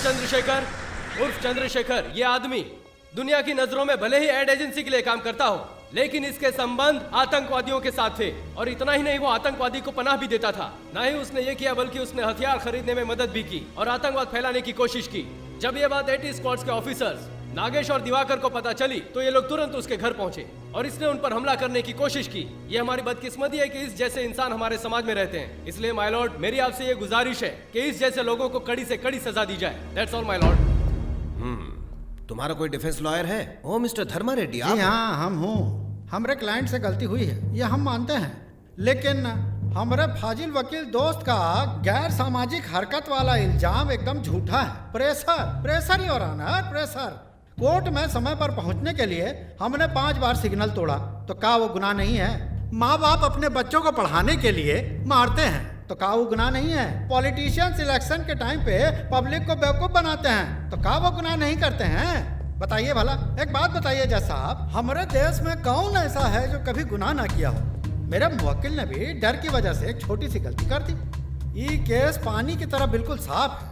चंद्रशेखर ये आदमी दुनिया की नजरों में भले ही एड एजेंसी के लिए काम करता हो, लेकिन इसके संबंध आतंकवादियों के साथ थे। और इतना ही नहीं, वो आतंकवादी को पनाह भी देता था। न ही उसने ये किया बल्कि उसने हथियार खरीदने में मदद भी की और आतंकवाद फैलाने की कोशिश की। जब ये बात 80 स्क्वाड्स के ऑफिसर्स नागेश और दिवाकर को पता चली तो ये लोग तुरंत उसके घर पहुंचे और इसने उन पर हमला करने की कोशिश की। ये हमारी बदकिस्मती है कि इस जैसे इंसान हमारे समाज में रहते हैं। इसलिए माय लॉर्ड, मेरी आपसे ये गुजारिश है कि इस जैसे लोगों को कड़ी से कड़ी सजा दी जाए। That's all my Lord. तुम्हारा कोई डिफेंस लॉयर है? ओ मिस्टर धर्मा रेड्डी, आप? जी हाँ, हम हूँ। हमारे क्लाइंट से गलती हुई है, ये हम मानते हैं, लेकिन हमारे फाजिल वकील दोस्त का गैर सामाजिक हरकत वाला इल्जाम एकदम झूठा है। प्रेशर ही हो रहा ना, प्रेशर। कोर्ट में समय पर पहुंचने के लिए हमने 5 बार सिग्नल तोड़ा, तो क्या वो गुनाह नहीं है? माँ बाप अपने बच्चों को पढ़ाने के लिए मारते हैं, तो क्या वो गुनाह नहीं है? पॉलिटिशियंस इलेक्शन के टाइम पे पब्लिक को बेवकूफ बनाते हैं, तो क्या वो गुनाह नहीं करते हैं? बताइए भला, एक बात बताइए जज साहब, हमारे देश में कौन ऐसा है जो कभी गुनाह ना किया हो? मेरे मुवक्किल ने भी डर की वजह से एक छोटी सी गलती कर दी। ये केस पानी की तरह बिल्कुल साफ है।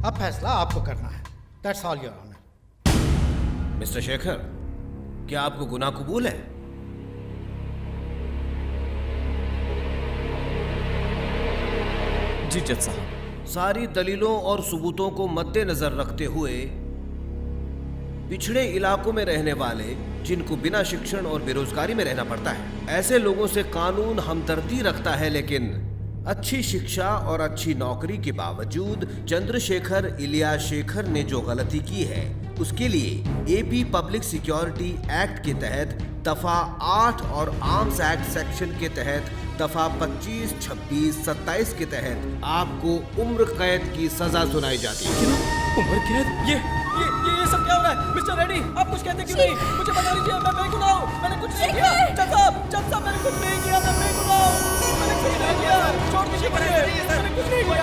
अब फैसला आपको करना है। That's all your honour. Mister Shekhar, क्या आपको गुनाह कबूल है? जी जज साहब। सारी दलीलों और सबूतों को मद्देनजर रखते हुए पिछड़े इलाकों में रहने वाले जिनको बिना शिक्षण और बेरोजगारी में रहना पड़ता है, ऐसे लोगों से कानून हमदर्दी रखता है, लेकिन अच्छी शिक्षा और अच्छी नौकरी के बावजूद चंद्रशेखर इलियास शेखर ने जो गलती की है उसके लिए एपी पब्लिक सिक्योरिटी एक्ट के तहत दफा 8 और आर्म्स एक्ट सेक्शन के तहत दफा 25, 26, 27 के तहत आपको उम्र कैद की सजा सुनाई जाती है। उम्र कैद? ये सब क्या हो रहा है? मिस्टर रेड्डी, आप कुछ कहते क्यों नहीं? मुझे बता दीजिए, मैं बेगुनाह हूं, मैंने कुछ नहीं किया। जज साहब, मैंने कुछ नहीं किया, मैं बेगुनाह हूं, मैंने कुछ नहीं किया। छोड़ दीजिए मुझे, मैंने कुछ नहीं किया।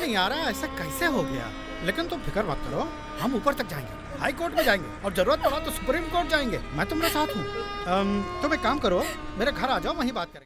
नहीं आ रहा ऐसा कैसे हो गया, लेकिन तुम फिक्र मत करो, हम ऊपर तक जाएंगे, हाई कोर्ट में जाएंगे और जरूरत पड़ा तो सुप्रीम कोर्ट जाएंगे। मैं तुम्हारे साथ हूँ। तुम एक काम करो, मेरे घर आ जाओ, वहीं बात करेंगे।